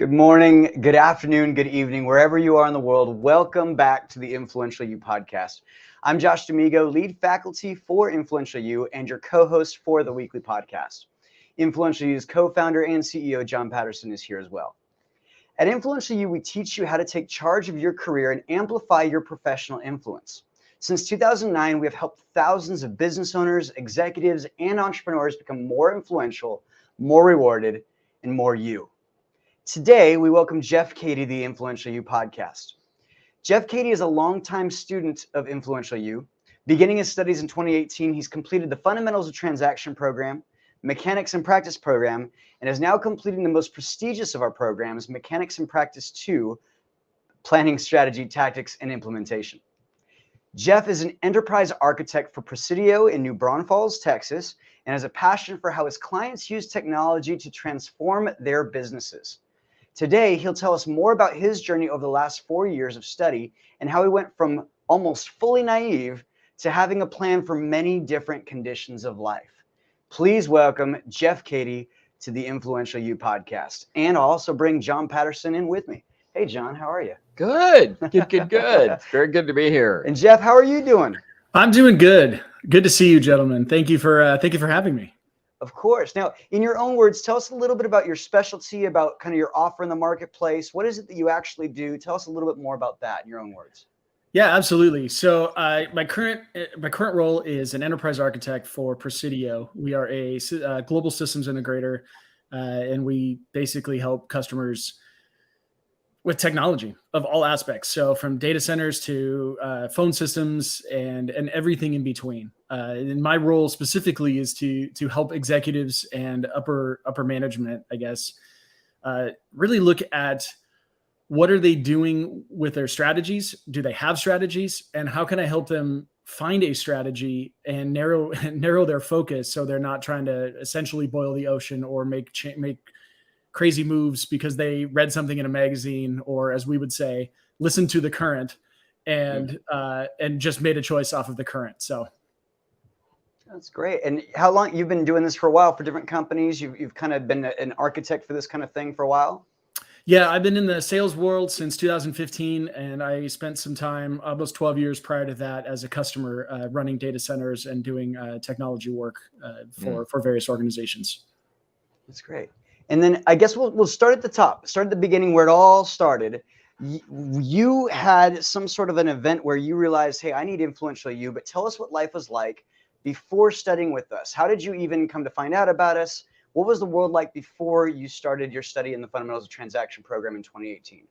Good morning, good afternoon, good evening, wherever you are in the world. Welcome back to the Influential You podcast. I'm Josh D'Amigo, lead faculty for Influential You and your co-host for the weekly podcast. Influential You's co-founder and CEO, John Patterson, is here as well. At Influential You, we teach you how to take charge of your career and amplify your professional influence. Since 2009, we have helped thousands of business owners, executives, and entrepreneurs become more influential, more rewarded, and more you. Today, we welcome Jeff Cady to the Influential You podcast. Jeff Cady is a longtime student of Influential You. Beginning his studies in 2018, he's completed the Fundamentals of Transaction program, Mechanics and Practice program, and is now completing the most prestigious of our programs, Mechanics and Practice 2, Planning, Strategy, Tactics, and Implementation. Jeff is an enterprise architect for Presidio in New Braunfels, Texas, and has a passion for how his clients use technology to transform their businesses. Today, he'll tell us more about his journey over the last 4 years of study and how he went from almost fully naive to having a plan for many different conditions of life. Please welcome Jeff Cady to the Influential You podcast. And I'll also bring John Patterson in with me. Hey, John, how are you? Good. It's very good to be here. And Jeff, how are you doing? I'm doing good. Good to see you, gentlemen. Thank you for having me. Of course. Now, in your own words, tell us a little bit about your specialty, about kind of your offer in the marketplace. What is it that you actually do? Tell us a little bit more about that in your own words. Yeah, absolutely. So my current role is an enterprise architect for Presidio. We are a global systems integrator, and we basically help customers with technology of all aspects. So from data centers to phone systems and everything in between. And my role specifically is to help executives and upper management, I guess, really look at what are they doing with their strategies? Do they have strategies? And how can I help them find a strategy and narrow their focus so they're not trying to essentially boil the ocean or make crazy moves because they read something in a magazine, or as we would say, listen to the current and just made a choice off of the current. So that's great. And how long you've been doing this for a while for different companies? You've kind of been an architect for this kind of thing for a while? Yeah, I've been in the sales world since 2015, and I spent some time, almost 12 years prior to that, as a customer running data centers and doing technology work for various organizations. That's great. And then I guess we'll start at the top, start at the beginning where it all started. You had some sort of an event where you realized, hey, I need Influential You, but tell us what life was like before studying with us. How did you even come to find out about us? What was the world like before you started your study in the Fundamentals of Transaction program in 2018?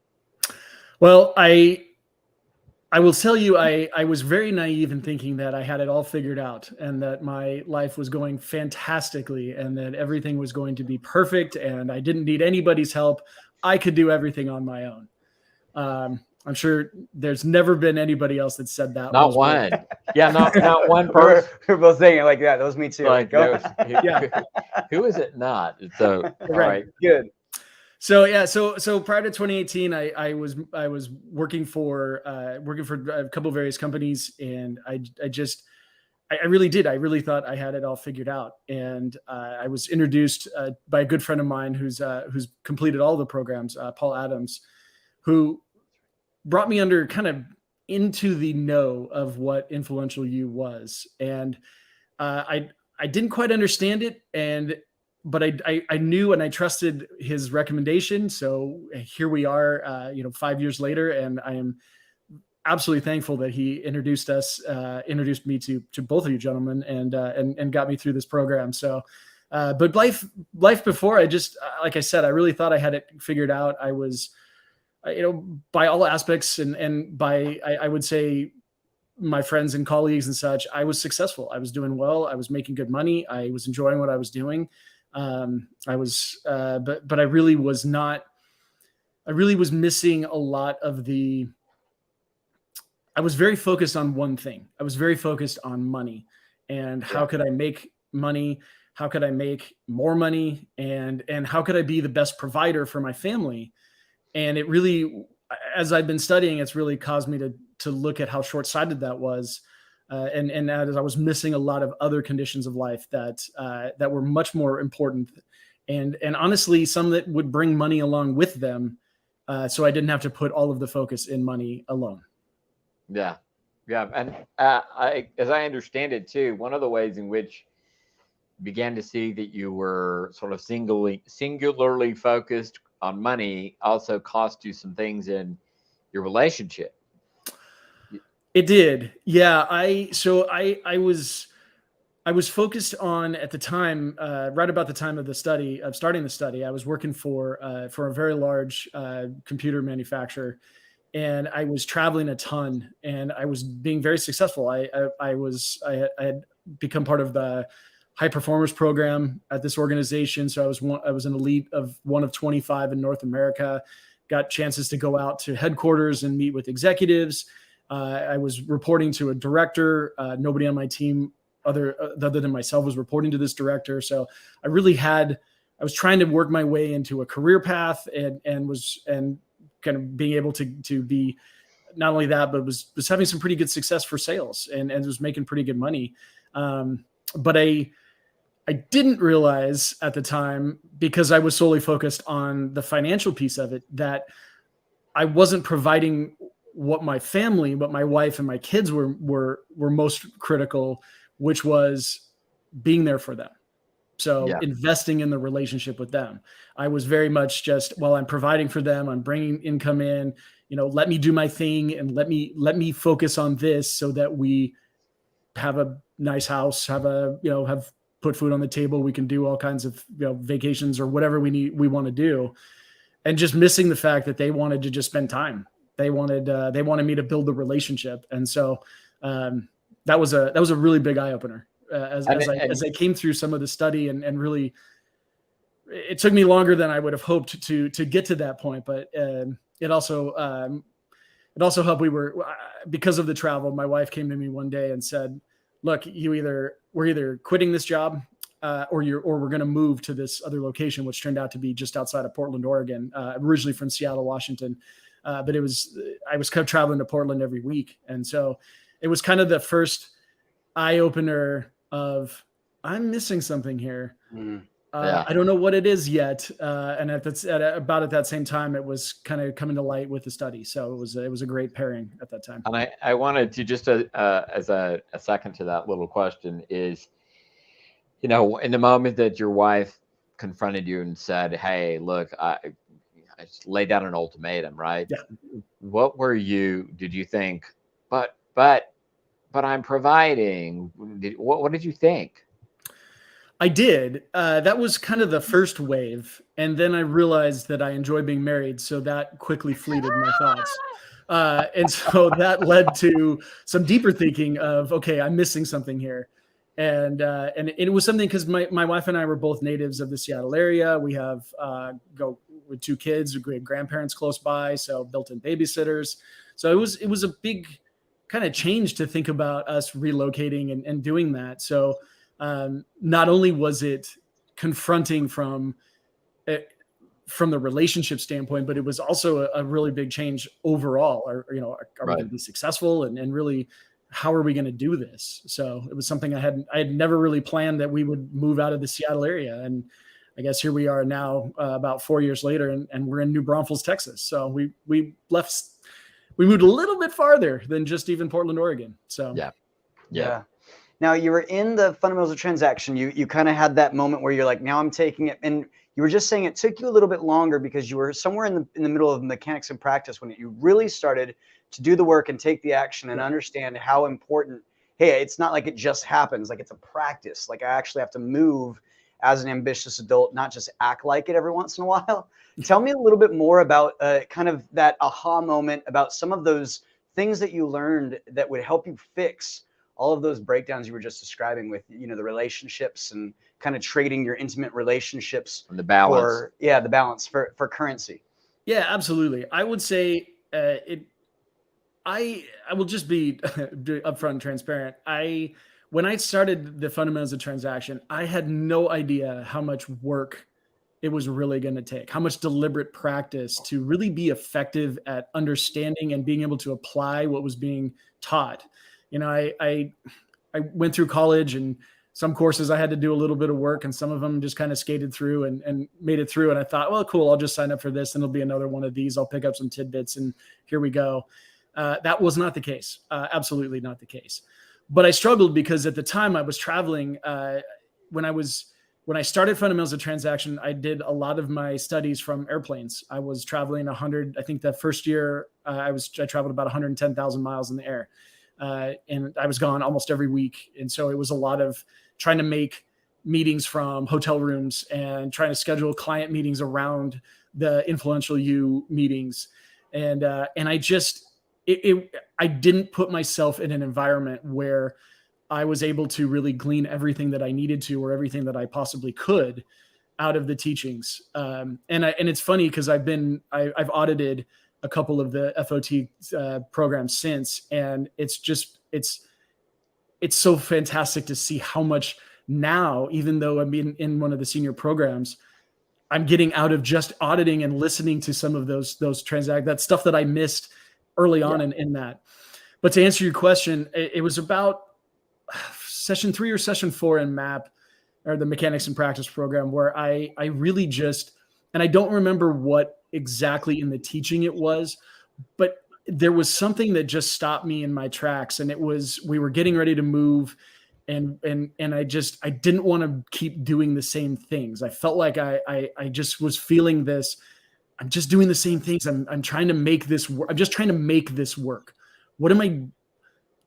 Well, I will tell you, I was very naive in thinking that I had it all figured out and that my life was going fantastically and that everything was going to be perfect and I didn't need anybody's help. I could do everything on my own. I'm sure there's never been anybody else that said that. Not one. Yeah, not one person. We're both saying it like that. That was me too. Like, who is it not? So, all right. Good. So yeah, so prior to 2018, I was working for a couple of various companies, and I really thought I had it all figured out. And I was introduced by a good friend of mine who's completed all the programs, Paul Adams, who brought me under kind of into the know of what Influential You was, and I didn't quite understand it, but I knew and I trusted his recommendation. So here we are, 5 years later, and I am absolutely thankful that he introduced me to both of you gentlemen and got me through this program. So, but life before, like I said, I really thought I had it figured out. I was, by all aspects and by, I would say, my friends and colleagues and such, I was successful. I was doing well. I was making good money. I was enjoying what I was doing. But I really was missing a lot of I was very focused on one thing. I was very focused on money and how could I make money? How could I make more money? And how could I be the best provider for my family? And it really, as I've been studying, it's really caused me to look at how short-sighted that was. And as I was missing a lot of other conditions of life that were much more important and honestly, some that would bring money along with them. So I didn't have to put all of the focus in money alone. Yeah. Yeah. And as I understand it too, one of the ways in which you began to see that you were sort of singularly focused on money also cost you some things in your relationship. It did. Yeah. I was focused on, at the time, right about the time of starting the study, I was working for a very large computer manufacturer, and I was traveling a ton, and I was being very successful. I had become part of the high performers program at this organization. So I was an elite of one of 25 in North America, got chances to go out to headquarters and meet with executives. I was reporting to a director. Nobody on my team other than myself was reporting to this director. So I was trying to work my way into a career path, and kind of being able to be not only that, but was having some pretty good success for sales, and was making pretty good money. But I didn't realize at the time, because I was solely focused on the financial piece of it, that I wasn't providing what my wife and my kids were most critical, which was being there for them. So investing in the relationship with them. I was very much just, well, I'm providing for them, I'm bringing income in, let me do my thing, and let me focus on this so that we have a nice house, have put food on the table. We can do all kinds of, vacations or whatever we want to do. And just missing the fact that they wanted to just spend time. They wanted me to build the relationship. And so, that was a really big eye opener as I came through some of the study, and really, it took me longer than I would have hoped to get to that point. But it also helped. Because of the travel, my wife came to me one day and said, "Look, we're either quitting this job, or we're going to move to this other location," which turned out to be just outside of Portland, Oregon. Originally from Seattle, Washington, but I was kept traveling to Portland every week, and so it was kind of the first eye opener of, I'm missing something here. I don't know what it is yet. And about at that same time, it was kind of coming to light with the study. So it was a great pairing at that time. And I wanted to just as a second to that little question is, in the moment that your wife confronted you and said, "Hey, look, I just laid down an ultimatum," right? Yeah. Did you think, but I'm providing? What did you think? I did. That was kind of the first wave. And then I realized that I enjoy being married. So that quickly fleeted my thoughts. And so that led to some deeper thinking of, okay, I'm missing something here. And it was something, because my wife and I were both natives of the Seattle area. We have with 2 kids, great grandparents close by, so built-in babysitters. So it was a big kind of change to think about us relocating and doing that. So not only was it confronting from the relationship standpoint, but it was also a really big change overall. Are we going to be successful, and really, how are we going to do this? So it was something I had never really planned, that we would move out of the Seattle area. And I guess here we are now, about 4 years later, and we're in New Braunfels, Texas. So we moved a little bit farther than just even Portland, Oregon. So yeah. Now, you were in the fundamentals of transaction. You kind of had that moment where you're like, now I'm taking it. And you were just saying it took you a little bit longer because you were somewhere in the middle of mechanics and practice when you really started to do the work and take the action and understand how important, hey, it's not like it just happens. Like, it's a practice. Like, I actually have to move as an ambitious adult, not just act like it every once in a while. Tell me a little bit more about kind of that aha moment, about some of those things that you learned that would help you fix all of those breakdowns you were just describing with, the relationships, and kind of trading your intimate relationships and the balance. The balance for currency. Yeah, absolutely. I would say I will just be upfront and transparent. When I started the fundamentals of transaction, I had no idea how much work it was really going to take, how much deliberate practice to really be effective at understanding and being able to apply what was being taught. I went through college and Some courses I had to do a little bit of work, and some of them just kind of skated through and made it through. And I thought, well, cool, I'll just sign up for this and it'll be another one of these. I'll pick up some tidbits and here we go. That was not the case. Absolutely not the case. But I struggled because at the time I was traveling, when I started Fundamentals of Transaction, I did a lot of my studies from airplanes. I was traveling 100, I think the first year I traveled about 110,000 miles in the air. And I was gone almost every week. And so it was a lot of trying to make meetings from hotel rooms and trying to schedule client meetings around the Influential You meetings. And I just, I didn't put myself in an environment where I was able to really glean everything that I needed to, or everything that I possibly could out of the teachings. And it's funny because I've audited a couple of the FOT programs since, and it's so fantastic to see how much now, even though I'm in one of the senior programs, I'm getting out of just auditing and listening to some of that stuff that I missed early on in that. But to answer your question, it was about session 3 or session 4 in MAP, or the Mechanics and Practice program, where I really just, and I don't remember what exactly in the teaching it was, but there was something that just stopped me in my tracks. And it was, we were getting ready to move, and I didn't want to keep doing the same things. I felt like I just was feeling this, I'm just doing the same things. I'm trying to make this work. I'm just trying to make this work. What am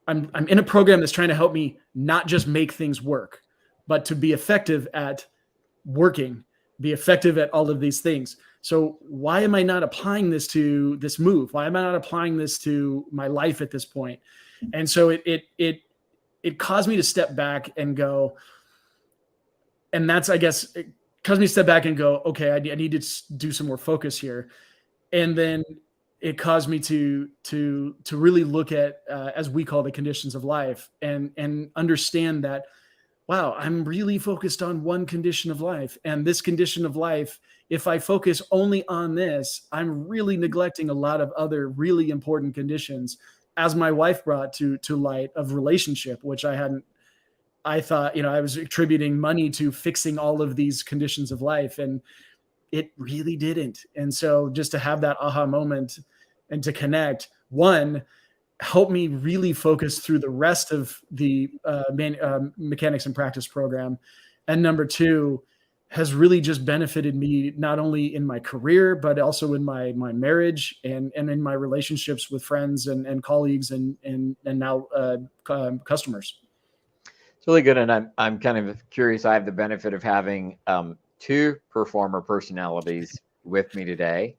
I'm in a program that's trying to help me not just make things work, but to be effective at working, be effective at all of these things. So why am I not applying this to this move? Why am I not applying this to my life at this point? And so it caused me to step back and go, and that's, I guess, it caused me to step back and go, okay, I need to do some more focus here. And then it caused me to really look at, as we call the conditions of life, and understand that, wow, I'm really focused on one condition of life. And this condition of life, if I focus only on this, I'm really neglecting a lot of other really important conditions, as my wife brought to light, of relationship, which I thought, I was attributing money to fixing all of these conditions of life, and it really didn't. And so just to have that aha moment and to connect, one, helped me really focus through the rest of the Mechanics and Practice program. And number two, has really just benefited me not only in my career, but also in my marriage and in my relationships with friends and colleagues and now customers. It's really good. And I'm kind of curious. I have the benefit of having 2 performer personalities with me today.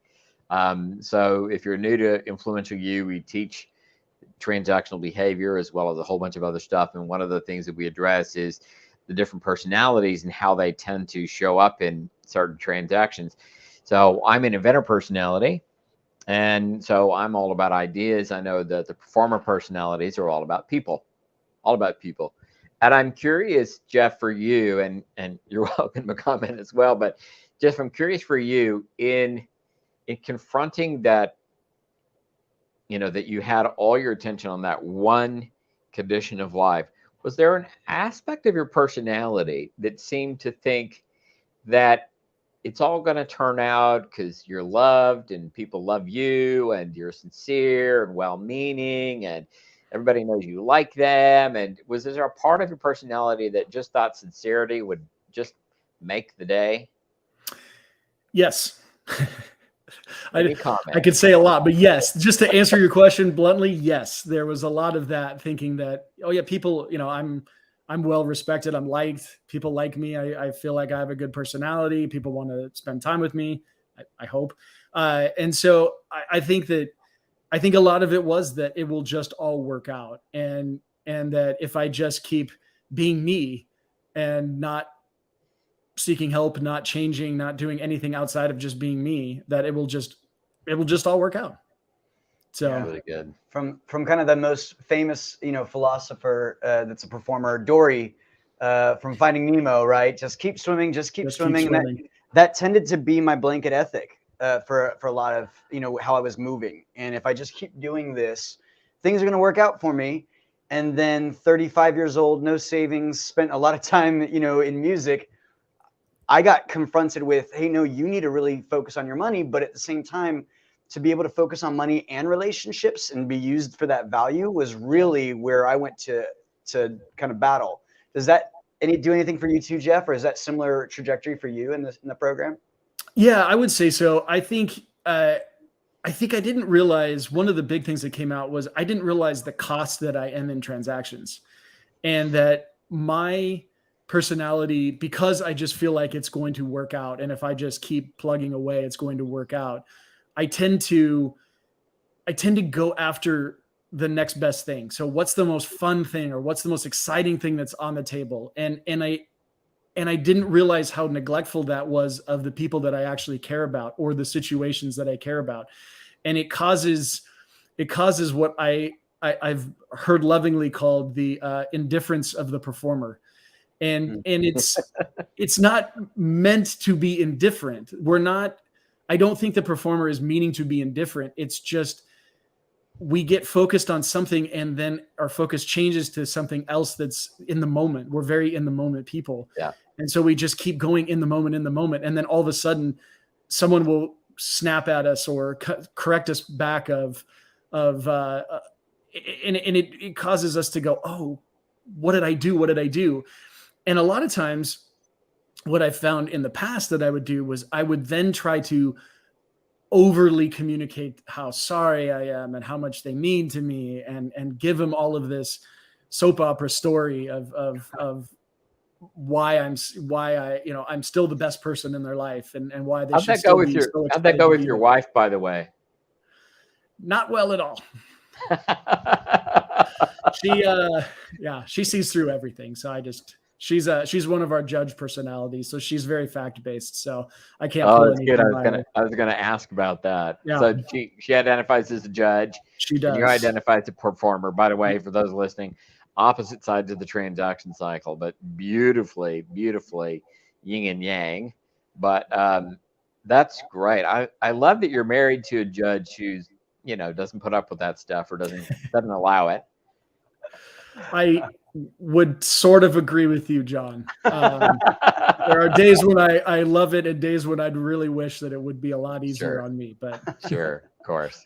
So if you're new to Influential You, we teach transactional behavior as well as a whole bunch of other stuff. And one of the things that we address is the different personalities and how they tend to show up in certain transactions. So I'm an inventor personality, and so I'm all about ideas. I know that the performer personalities are all about people. And I'm curious, Jeff, for you, and you're welcome to comment as well, but Jeff, I'm curious for you in confronting that, that you had all your attention on that one condition of life. Was there an aspect of your personality that seemed to think that it's all going to turn out because you're loved and people love you and you're sincere and well-meaning and everybody knows you like them? And was there a part of your personality that just thought sincerity would just make the day? Yes. I could say a lot, but yes, just to answer your question bluntly, yes, there was a lot of that, thinking that, oh yeah, people, I'm well respected, I'm liked, people like me, I feel like I have a good personality, people want to spend time with me, I hope. And so I think a lot of it was that it will just all work out, and that if I just keep being me and not seeking help, not changing, not doing anything outside of just being me, that it will just all work out. So yeah, really good. From kind of the most famous, philosopher that's a performer, Dory, from Finding Nemo, right? Just keep swimming, just keep swimming. And that tended to be my blanket ethic for a lot of, how I was moving. And if I just keep doing this, things are going to work out for me. and then 35 years old, no savings, spent a lot of time, in music. I got confronted with, hey, no, you need to really focus on your money, but at the same time, to be able to focus on money and relationships and be used for that value was really where I went to kind of battle. Does that do anything for you too, Jeff, or is that similar trajectory for you in the program? Yeah, I would say so. I think I didn't realize one of the big things that came out was I didn't realize the cost that I am in transactions, and that my personality, because I just feel like it's going to work out, and if I just keep plugging away, it's going to work out. I tend to go after the next best thing. So what's the most fun thing, or what's the most exciting thing that's on the table? And I didn't realize how neglectful that was of the people that I actually care about, or the situations that I care about. And it causes what I've heard lovingly called the indifference of the performer. And it's not meant to be indifferent. I don't think the performer is meaning to be indifferent. It's just, we get focused on something and then our focus changes to something else that's in the moment. We're very in the moment people. Yeah. And so we just keep going in the moment. And then all of a sudden someone will snap at us or correct us back and it causes us to go, oh, what did I do? What did I do? And a lot of times what I found in the past that I would do was I would then try to overly communicate how sorry I am and how much they mean to me, and give them all of this soap opera story of why I'm still the best person in their life, and why they should still be so excited. How'd that go with your wife, by the way? Not well at all. She sees through everything. So she's one of our judge personalities. So she's very fact based. So I can't. Oh, that's good. I was gonna ask about that. Yeah. So she identifies as a judge. She does. And you identify as a performer. By the way, for those listening, opposite sides of the transaction cycle, but beautifully yin and yang. But that's great. I love that you're married to a judge who's doesn't put up with that stuff or doesn't allow it. I would sort of agree with you, John. There are days when I love it and days when I'd really wish that it would be a lot easier on me. But sure, of course.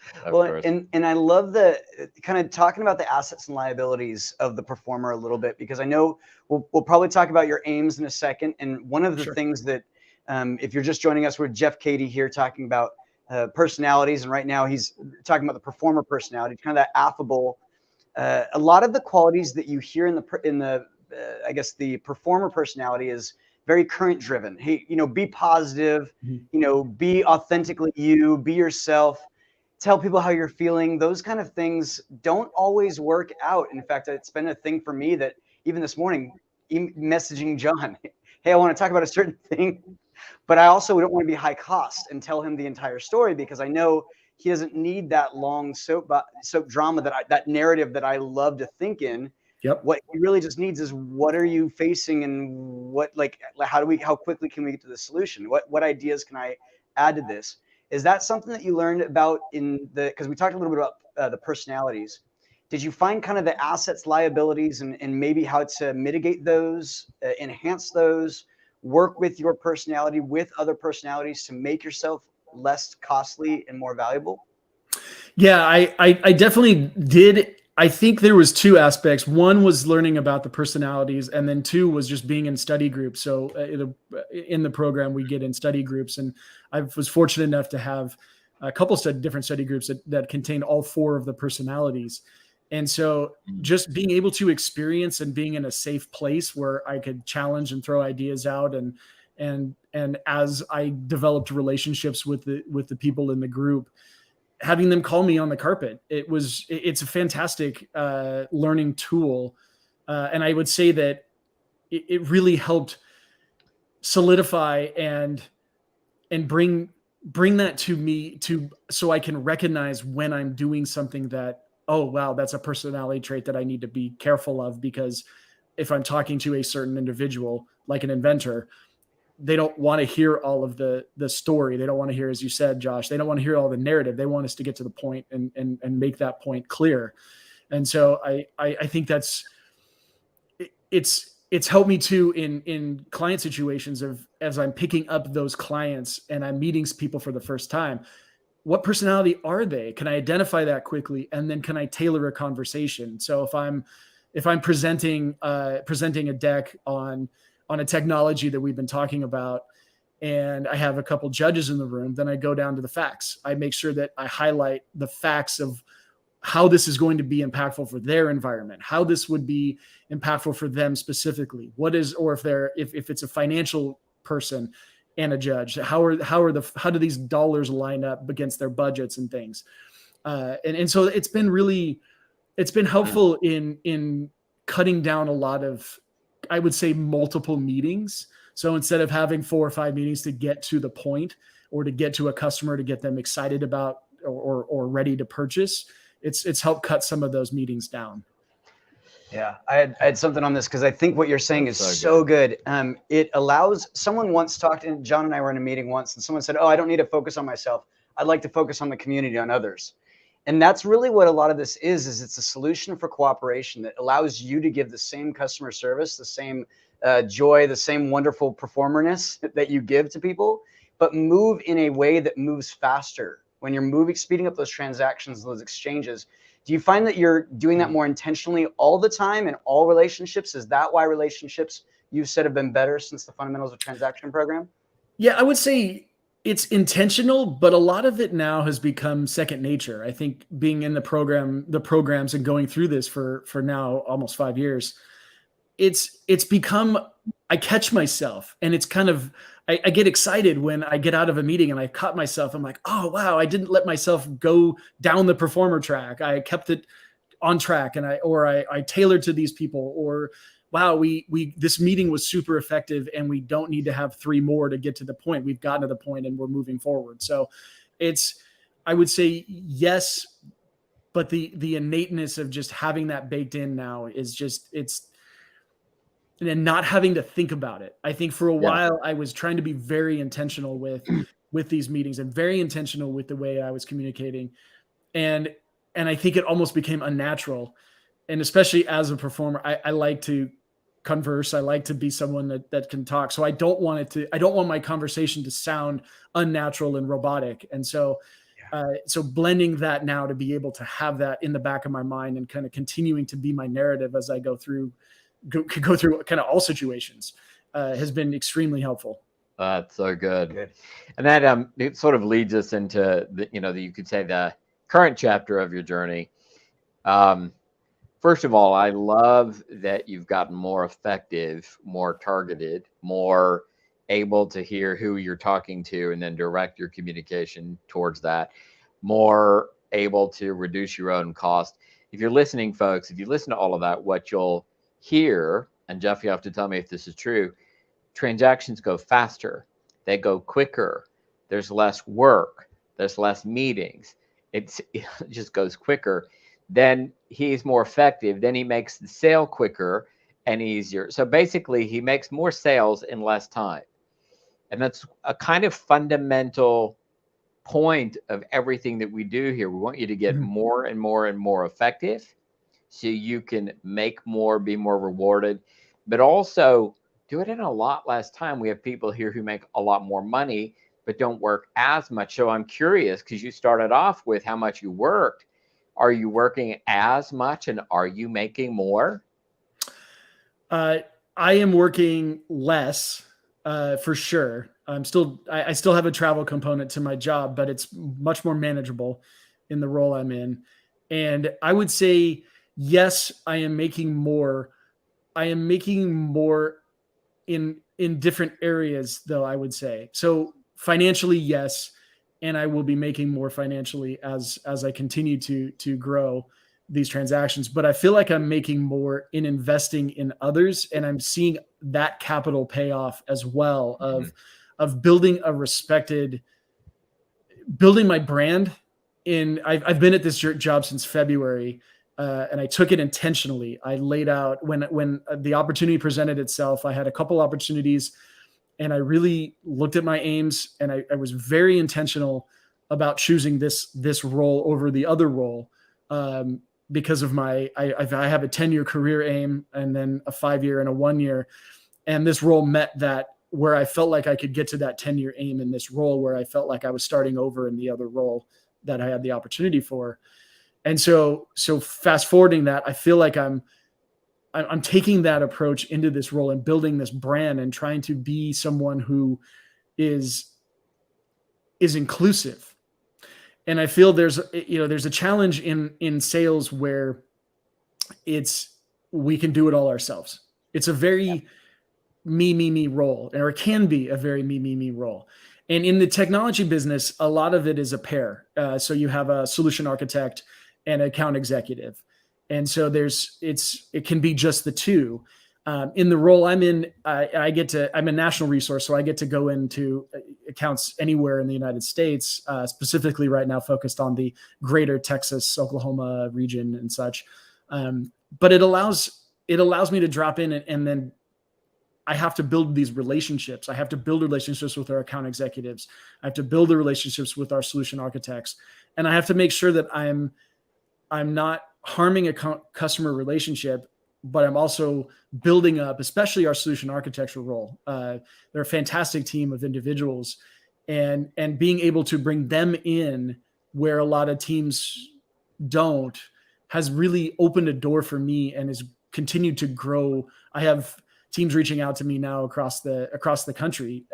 And I love the kind of talking about the assets and liabilities of the performer a little bit, because I know we'll probably talk about your aims in a second. And one of the things that, if you're just joining us, we're Jeff Cady here talking about personalities, and right now he's talking about the performer personality, kind of that affable. A lot of the qualities that you hear in the I guess the performer personality is very current driven. Hey, be positive, be authentically you, be yourself, tell people how you're feeling. Those kind of things don't always work out. In fact, it's been a thing for me that even this morning, messaging John, hey, I want to talk about a certain thing, but I also don't want to be high cost and tell him the entire story, because I know he doesn't need that long soap drama, that narrative that I love to think in. Yep. What he really just needs is, what are you facing, and how quickly can we get to the solution? What ideas can I add to this? Is that something that you learned about because we talked a little bit about the personalities. Did you find kind of the assets, liabilities, and maybe how to mitigate those, enhance those, work with your personality, with other personalities to make yourself less costly and more valuable? Yeah, I definitely did. I think there was two aspects. One was learning about the personalities, and then two was just being in study groups. So in the program, we get in study groups, and I was fortunate enough to have a couple different study groups that contained all four of the personalities. And so just being able to experience and being in a safe place where I could challenge and throw ideas out, and as I developed relationships with the people in the group, having them call me on the carpet, it's a fantastic learning tool. And I would say that it really helped solidify and bring that to me so I can recognize when I'm doing something that, oh, wow, that's a personality trait that I need to be careful of, because if I'm talking to a certain individual, like an inventor, they don't want to hear all of the story. They don't want to hear, as you said, Josh, they don't want to hear all the narrative. They want us to get to the point and make that point clear. And so I think it's helped me too in client situations of, as I'm picking up those clients and I'm meeting people for the first time, what personality are they? Can I identify that quickly? And then can I tailor a conversation? So if I'm presenting a deck on a technology that we've been talking about, and I have a couple judges in the room, then I go down to the facts. I make sure that I highlight the facts of how this is going to be impactful for their environment, how this would be impactful for them specifically. If it's a financial person and a judge, how do these dollars line up against their budgets and things? And so it's been helpful in cutting down a lot of, I would say, multiple meetings. So instead of having 4 or 5 meetings to get to the point or to get to a customer to get them excited about or ready to purchase, it's helped cut some of those meetings down. Yeah, I had something on this because I think what you're saying is so good. It allows, someone once talked, and John and I were in a meeting once, and someone said, "Oh, I don't need to focus on myself. I'd like to focus on the community, on others." And that's really what a lot of this is it's a solution for cooperation that allows you to give the same customer service, the same joy, the same wonderful performerness that you give to people, but move in a way that moves faster. When you're speeding up those transactions, those exchanges, do you find that you're doing that more intentionally all the time in all relationships? Is that why relationships you've said have been better since the fundamentals of transaction program? Yeah, I would say it's intentional, but a lot of it now has become second nature. I think being in the programs and going through this for now almost 5 years, it's become, I catch myself, and it's kind of, I get excited when I get out of a meeting and I caught myself. I'm like, oh, wow, I didn't let myself go down the performer track. I kept it on track, and I tailored to these people, or wow, this meeting was super effective and we don't need to have 3 more to get to the point. We've gotten to the point and we're moving forward. So I would say yes, but the innateness of just having that baked in now is just, and not having to think about it. I think for a while I was trying to be very intentional with these meetings and very intentional with the way I was communicating. And I think it almost became unnatural. And especially as a performer, I like to converse. I like to be someone that can talk. So I don't want my conversation to sound unnatural and robotic. And so, so blending that now to be able to have that in the back of my mind and kind of continuing to be my narrative as I go through kind of all situations has been extremely helpful. That's so good. And that it sort of leads us into you could say the current chapter of your journey. First of all, I love that you've gotten more effective, more targeted, more able to hear who you're talking to and then direct your communication towards that, more able to reduce your own cost. If you're listening, folks, if you listen to all of that, what you'll hear, and Jeff, you have to tell me if this is true, transactions go faster, they go quicker, there's less work, there's less meetings, it just goes quicker. Then he's more effective, then he makes the sale quicker and easier. So basically he makes more sales in less time. And that's a kind of fundamental point of everything that we do here. We want you to get more and more and more effective so you can make more, be more rewarded, but also do it in a lot less time. We have people here who make a lot more money, but don't work as much. So I'm curious, because you started off with how much you worked. Are you working as much and are you making more? I am working less for sure. I still have a travel component to my job, but it's much more manageable in the role I'm in. And I would say, yes, I am making more. I am making more in different areas, though, I would say. So financially, yes. And I will be making more financially as I continue to grow these transactions. But I feel like I'm making more in investing in others, and I'm seeing that capital pay off as well of building my brand. I've been at this job since February, and I took it intentionally. I laid out when the opportunity presented itself. I had a couple opportunities, and I really looked at my aims, and I was very intentional about choosing this role over the other role. because of I have a 10-year career aim and then a 5-year and a 1-year. And this role met that, where I felt like I could get to that 10-year aim in this role, where I felt like I was starting over in the other role that I had the opportunity for. And so fast forwarding that, I feel like I'm taking that approach into this role and building this brand and trying to be someone who is inclusive. And I feel there's a challenge in sales where we can do it all ourselves. It's a very me role, or it can be a very me role. And in the technology business, a lot of it is a pair. So you have a solution architect and account executive. And so it can be just the two. In the role I'm in, I'm a national resource, so I get to go into accounts anywhere in the United States, specifically right now focused on the greater Texas, Oklahoma region and such. But it allows me to drop in and then I have to build these relationships. I have to build relationships with our account executives. I have to build the relationships with our solution architects. And I have to make sure that I'm not harming a customer relationship, but I'm also building up, especially our solution architecture role. They're a fantastic team of individuals, and being able to bring them in where a lot of teams don't has really opened a door for me and has continued to grow. I have teams reaching out to me now across the country,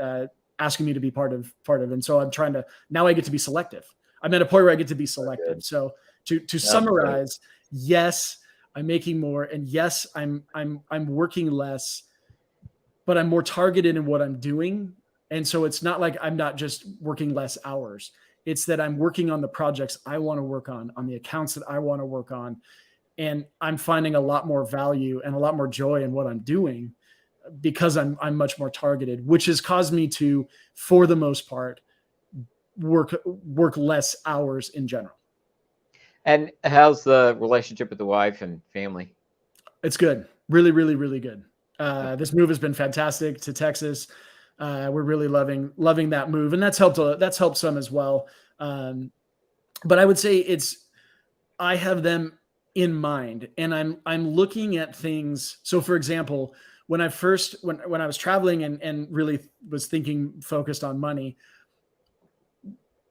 asking me to be part of. And so I'm trying to, now I get to be selective. I'm at a point where I get to be selective. So to summarize, yes, I'm making more, and yes, I'm working less, but I'm more targeted in what I'm doing. And so it's not like I'm not just working less hours. It's that I'm working on the projects I want to work on the accounts that I want to work on. And I'm finding a lot more value and a lot more joy in what I'm doing because I'm much more targeted, which has caused me to, for the most part, work less hours in general. And how's the relationship with the wife and family? It's good. Really, really, really good. This move has been fantastic to Texas. We're really loving that move, and that's helped some as well. But I would say I have them in mind, and I'm looking at things. So, for example, when I was traveling and really was focused on money,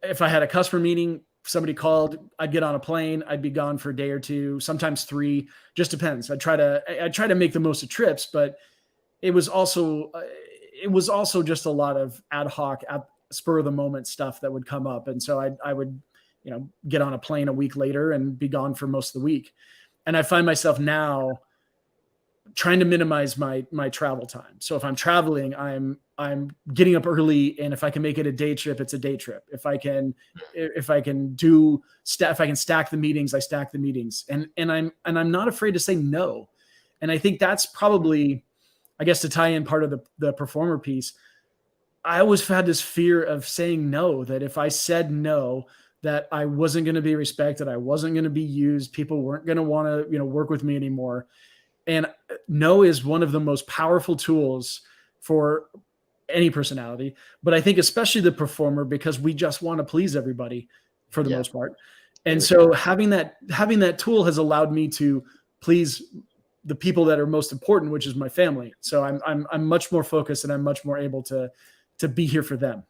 if I had a customer meeting, somebody called, I'd get on a plane, I'd be gone for a day or two, sometimes 3, just depends. I'd try to make the most of trips, but it was also just a lot of ad hoc, spur of the moment stuff that would come up. And so I would, get on a plane a week later and be gone for most of the week. And I find myself now trying to minimize my travel time. So if I'm traveling, I'm getting up early, and if I can make it a day trip, it's a day trip. If I can stack the meetings, I stack the meetings, and I'm not afraid to say no. And I think that's probably, I guess, to tie in part of the performer piece. I always had this fear of saying no, that if I said no, that I wasn't going to be respected, I wasn't going to be used, people weren't going to want to work with me anymore. And no is one of the most powerful tools for any personality, but I think especially the performer, because we just want to please everybody for the most part. And so having that tool has allowed me to please the people that are most important, which is my family. So I'm much more focused, and I'm much more able to be here for them.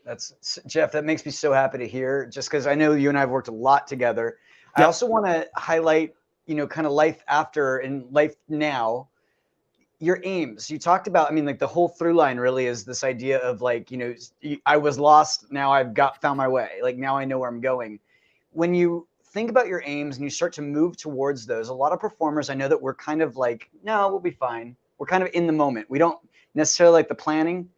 That's Jeff. That makes me so happy to hear, just because I know you and I have worked a lot together. Yep. I also want to highlight, kind of life after and life now, your aims. You talked about, the whole through line really is this idea of I was lost. Now I've found my way. Now I know where I'm going. When you think about your aims and you start to move towards those, a lot of performers, I know that we're kind of no, we'll be fine. We're kind of in the moment. We don't necessarily like the planning.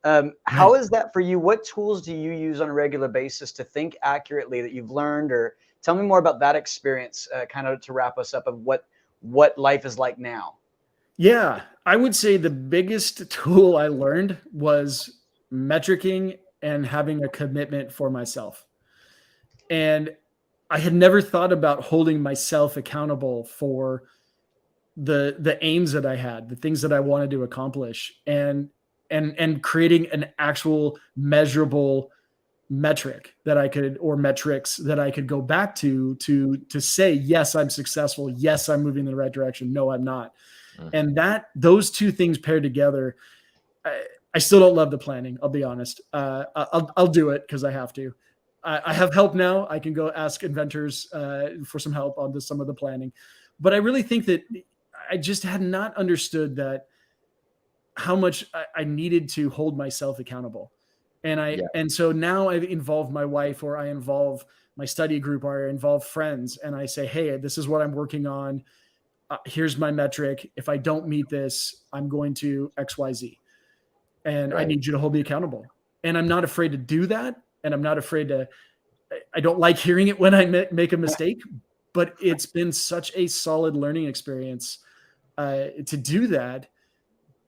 How is that for you? What tools do you use on a regular basis to think accurately that you've learned? Or tell me more about that experience, kind of to wrap us up, of what life is like now. Yeah, I would say the biggest tool I learned was metricing and having a commitment for myself. And I had never thought about holding myself accountable for the aims that I had, the things that I wanted to accomplish, and creating an actual measurable metric that I could, or metrics that I could go back to say, yes, I'm successful. Yes, I'm moving in the right direction. No, I'm not. And those two things paired together, I still don't love the planning. I'll be honest. I'll do it because I have to. I have help now. I can go ask inventors for some help on some of the planning. But I really think that I just had not understood that how much I needed to hold myself accountable. And so now I've involved my wife, or I involve my study group, or I involve friends, and I say, hey, this is what I'm working on. Here's my metric. If I don't meet this, I'm going to XYZ. And I need you to hold me accountable. And I'm not afraid to do that. And I'm not afraid to, I don't like hearing it when I make a mistake, but it's been such a solid learning experience to do that,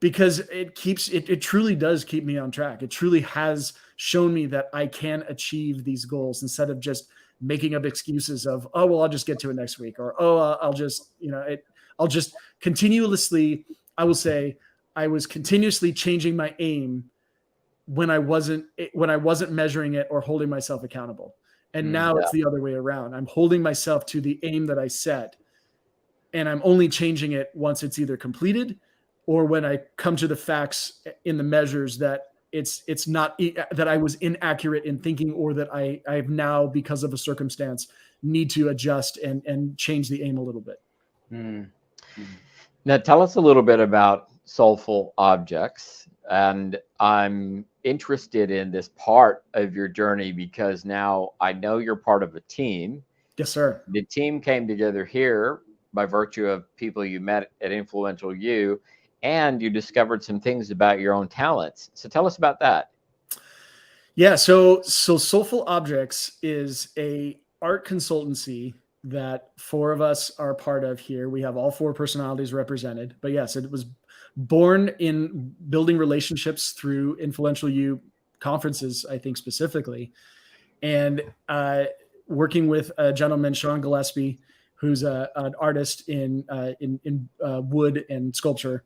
because it truly does keep me on track. It truly has shown me that I can achieve these goals instead of just making up excuses of, oh, well, I'll just get to it next week, or, oh, I'll just, I'll just continuously, I will say, I was continuously changing my aim when I wasn't measuring it or holding myself accountable. And now it's the other way around. I'm holding myself to the aim that I set, and I'm only changing it once it's either completed, or when I come to the facts in the measures that it's not, that I was inaccurate in thinking, or that I've now, because of a circumstance, need to adjust and change the aim a little bit. Now, tell us a little bit about Soulful Objects. And I'm interested in this part of your journey because now I know you're part of a team. Yes, sir. The team came together here by virtue of people you met at Influential U, and you discovered some things about your own talents. So tell us about that. Yeah, so Soulful Objects is a art consultancy that 4 of us are part of here. We have all 4 personalities represented. But yes, it was born in building relationships through Influential U conferences, I think specifically, and working with a gentleman, Sean Gillespie, who's an artist in wood and sculpture.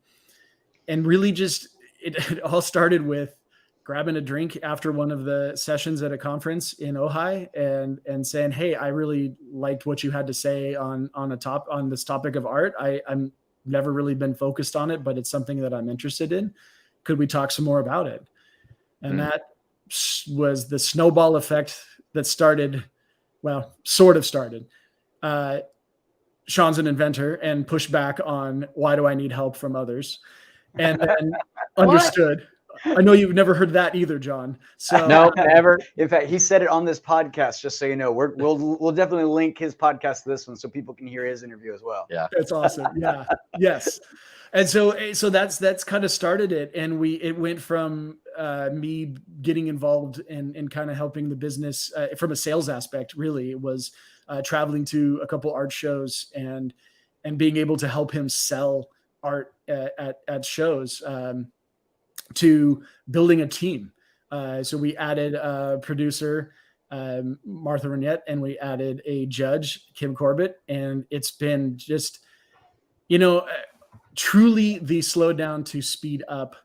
And really just, it all started with grabbing a drink after one of the sessions at a conference in Ojai and saying, hey, I really liked what you had to say on this topic of art. I'm never really been focused on it, but it's something that I'm interested in. Could we talk some more about it? And that was the snowball effect that started, well, sort of started. Sean's an inventor and pushed back on, why do I need help from others? And then understood. I know you've never heard that either, John. So no, never. In fact, he said it on this podcast, just so you know. We'll definitely link his podcast to this one so people can hear his interview as well. Yeah, that's awesome. Yeah, yes. And so that's kind of started it, and it went from me getting involved and kind of helping the business from a sales aspect. Really, it was traveling to a couple art shows and being able to help him sell art at shows, to building a team. So we added a producer, Martha Renette, and we added a judge, Kim Corbett. And it's been just, truly the slow down to speed up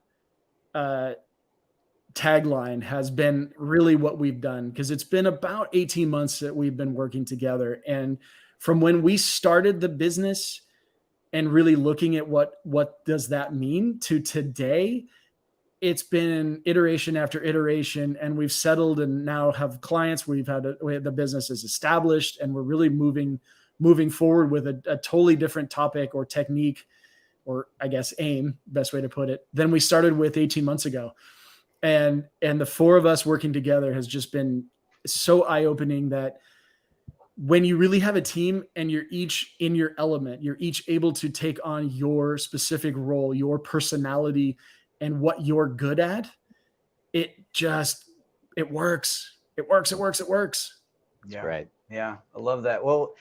tagline has been really what we've done, because it's been about 18 months that we've been working together. And from when we started the business and really looking at what does that mean to today, it's been iteration after iteration, and we've settled and now have clients. The business is established, and we're really moving forward with a totally different topic or technique, or I guess aim, best way to put it, than we started with 18 months ago. And the 4 of us working together has just been so eye-opening that when you really have a team and you're each in your element, you're each able to take on your specific role, your personality, and what you're good at, it works. It works. Yeah. Right. Yeah. I love that. Well,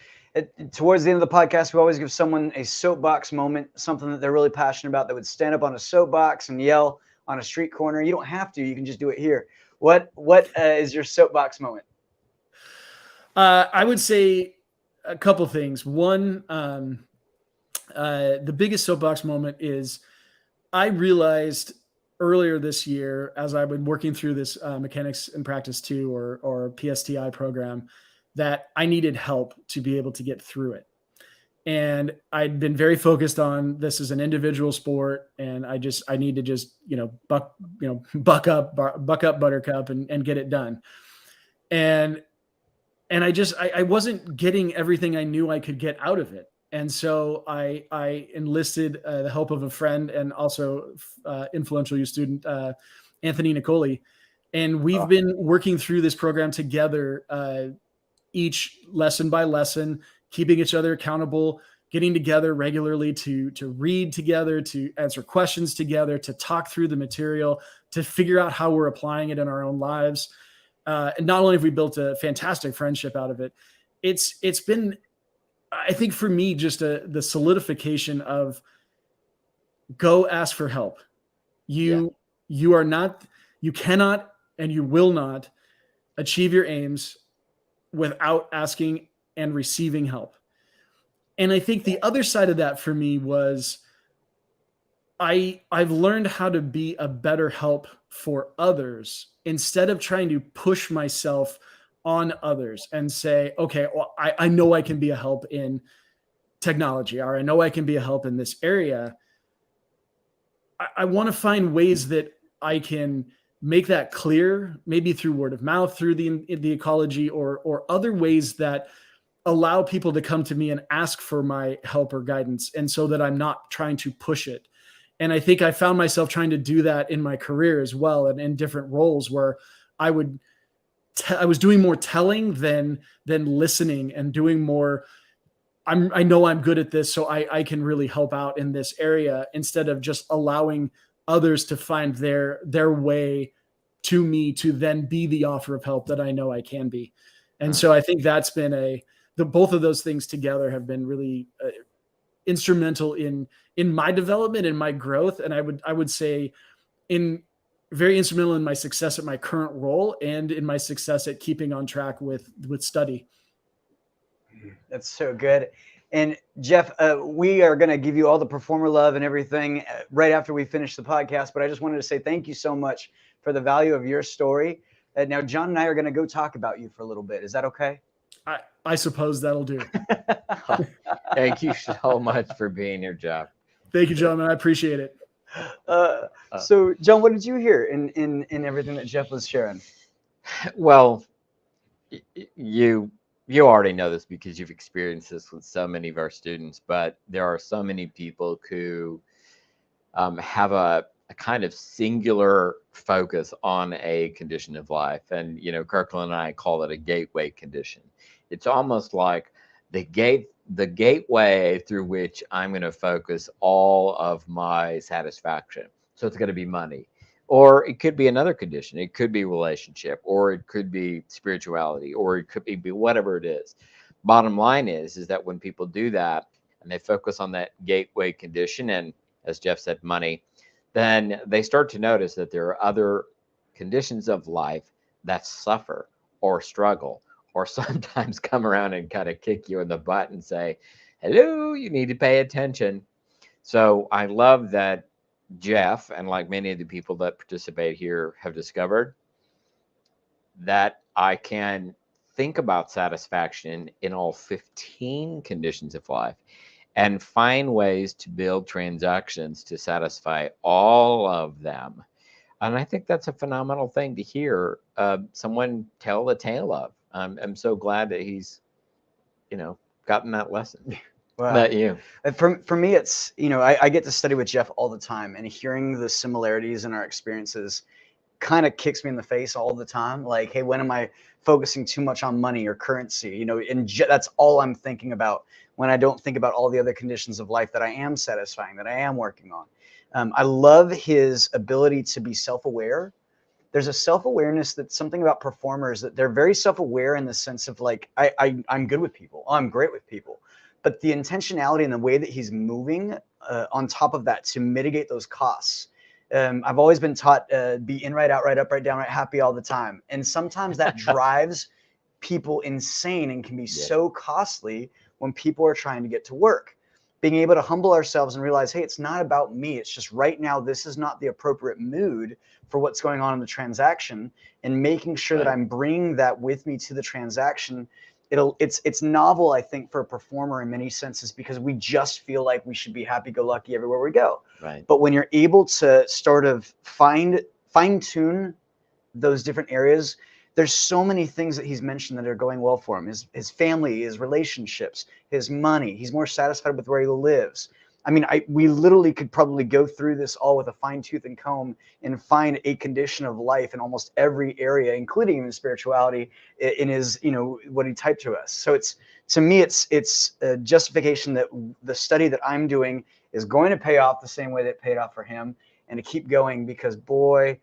towards the end of the podcast, we always give someone a soapbox moment, something that they're really passionate about, that would stand up on a soapbox and yell on a street corner. You don't have to, you can just do it here. What is your soapbox moment? I would say a couple things. One, the biggest soapbox moment is I realized earlier this year, as I've been working through this Mechanics in Practice 2 or PSTI program, that I needed help to be able to get through it. And I'd been very focused on this as an individual sport, and I need to just buck up Buttercup and get it done. And I wasn't getting everything I knew I could get out of it. And so I enlisted the help of a friend and also influential youth student, Anthony Nicoli. And we've been working through this program together, each lesson by lesson, keeping each other accountable, getting together regularly to read together, to answer questions together, to talk through the material, to figure out how we're applying it in our own lives. And not only have we built a fantastic friendship out of it, it's been, I think for me, just the solidification of go ask for help. You cannot and you will not achieve your aims without asking and receiving help. And I think the other side of that for me was I've learned how to be a better help for others instead of trying to push myself on others and say, okay, well, I know I can be a help in technology, or I know I can be a help in this area. I want to find ways that I can make that clear, maybe through word of mouth, through the ecology, or other ways that allow people to come to me and ask for my help or guidance. And so that I'm not trying to push it. And I think I found myself trying to do that in my career as well, and in different roles where I was doing more telling than listening, and doing more. I know I'm good at this, so I can really help out in this area, instead of just allowing others to find their way to me to then be the offer of help that I know I can be. And so I think that's been both of those things together have been really instrumental in my development and my growth. And I would say very instrumental in my success at my current role, and in my success at keeping on track with study. That's so good. And Jeff, we are going to give you all the performer love and everything right after we finish the podcast. But I just wanted to say thank you so much for the value of your story. Now, John and I are going to go talk about you for a little bit. Is that okay? I suppose that'll do. Thank you so much for being here, Jeff. Thank you, gentlemen. I appreciate it. So, John, what did you hear in everything that Jeff was sharing? Well, you already know this because you've experienced this with so many of our students, but there are so many people who have a kind of singular focus on a condition of life. And, Kirkland and I call it a gateway condition. It's almost like the gateway through which I'm going to focus all of my satisfaction. So it's going to be money, or it could be another condition. It could be relationship, or it could be spirituality, or it could be whatever it is. Bottom line is that when people do that and they focus on that gateway condition, and as Jeff said, money, then they start to notice that there are other conditions of life that suffer or struggle, or sometimes come around and kind of kick you in the butt and say, hello, you need to pay attention. So I love that Jeff, and like many of the people that participate here, have discovered that I can think about satisfaction in all 15 conditions of life and find ways to build transactions to satisfy all of them. And I think that's a phenomenal thing to hear someone tell the tale of. I'm so glad that he's, gotten that lesson. Wow. Not you. For me, it's, I get to study with Jeff all the time, and hearing the similarities in our experiences kind of kicks me in the face all the time. Like, hey, when am I focusing too much on money or currency? And that's all I'm thinking about, when I don't think about all the other conditions of life that I am satisfying, that I am working on. I love his ability to be self-aware. There's a self-awareness that's something about performers, that they're very self-aware in the sense of like, I'm good with people. Oh, I'm great with people. But the intentionality and the way that he's moving on top of that to mitigate those costs. I've always been taught be in, right out, right up, right down, right happy all the time. And sometimes that drives people insane and can be so costly when people are trying to get to work. being able to humble ourselves and realize, hey, it's not about me. It's just right now, this is not the appropriate mood for what's going on in the transaction, and making sure that I'm bringing that with me to the transaction. It's novel, I think, for a performer in many senses, because we just feel like we should be happy-go-lucky everywhere we go. Right. But when you're able to sort of fine-tune those different areas, there's so many things that he's mentioned that are going well for him. His family, his relationships, his money. He's more satisfied with where he lives. I mean, we literally could probably go through this all with a fine tooth and comb and find a condition of life in almost every area, including even spirituality, in his, what he typed to us. So to me, it's a justification that the study that I'm doing is going to pay off the same way that it paid off for him, and to keep going, because boy,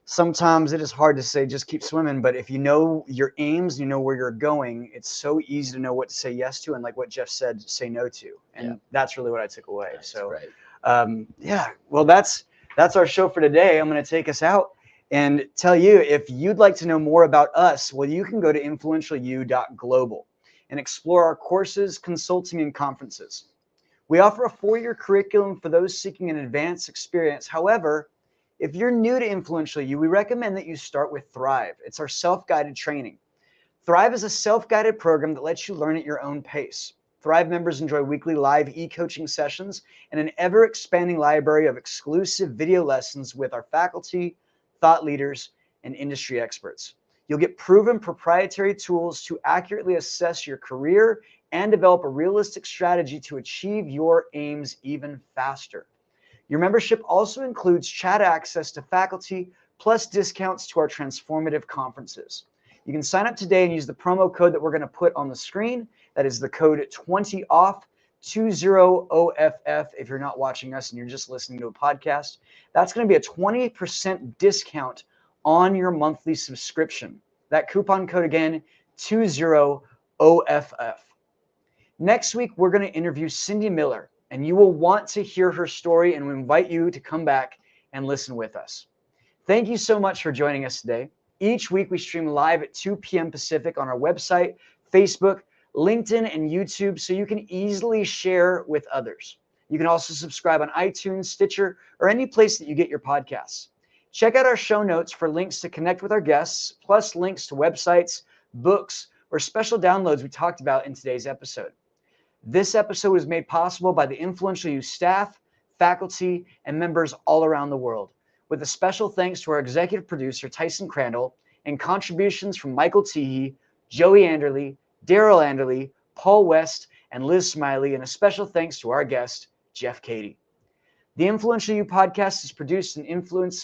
sometimes it is hard to say just keep swimming, but if you know your aims, you know where you're going, it's so easy to know what to say yes to, and like what Jeff said, say no to. And that's really what I took away. That's so right. Well, that's our show for today. I'm going to take us out and tell you, if you'd like to know more about us, well, you can go to influentialu.global and explore our courses, consulting, and conferences. We offer a 4-year curriculum for those seeking an advanced experience. However, if you're new to Influential You, we recommend that you start with Thrive. It's our self-guided training. Thrive is a self-guided program that lets you learn at your own pace. Thrive members enjoy weekly live e-coaching sessions and an ever-expanding library of exclusive video lessons with our faculty, thought leaders, and industry experts. You'll get proven proprietary tools to accurately assess your career and develop a realistic strategy to achieve your aims even faster. Your membership also includes chat access to faculty, plus discounts to our transformative conferences. You can sign up today and use the promo code that we're going to put on the screen. That is the code 20OFF, 20OFF, if you're not watching us and you're just listening to a podcast. That's going to be a 20% discount on your monthly subscription. That coupon code again, 20OFF. Next week, we're going to interview Cindy Miller, and you will want to hear her story, and we invite you to come back and listen with us. Thank you so much for joining us today. Each week we stream live at 2 p.m. Pacific on our website, Facebook, LinkedIn, and YouTube, so you can easily share with others. You can also subscribe on iTunes, Stitcher, or any place that you get your podcasts. Check out our show notes for links to connect with our guests, plus links to websites, books, or special downloads we talked about in today's episode. This episode was made possible by the Influential You staff, faculty, and members all around the world, with a special thanks to our executive producer, Tyson Crandall, and contributions from Michael Teehee, Joey Anderley, Daryl Anderley, Paul West, and Liz Smiley, and a special thanks to our guest, Jeff Cady. The Influential You podcast is produced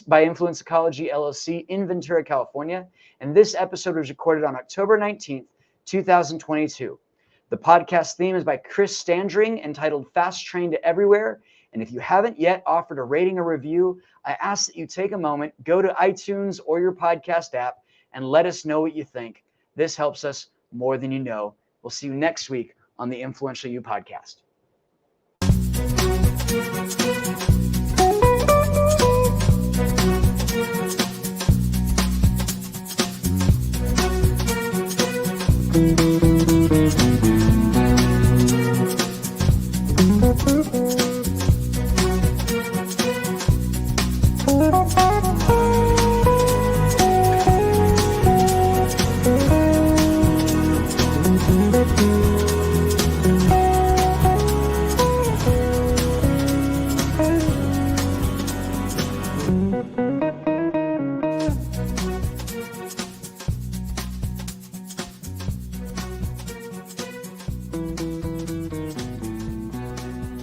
by Influence Ecology, LLC in Ventura, California, and this episode was recorded on October 19th, 2022. The podcast theme is by Chris Standring, entitled Fast Train to Everywhere. And if you haven't yet offered a rating or review, I ask that you take a moment, go to iTunes or your podcast app, and let us know what you think. This helps us more than you know. We'll see you next week on the Influential You podcast.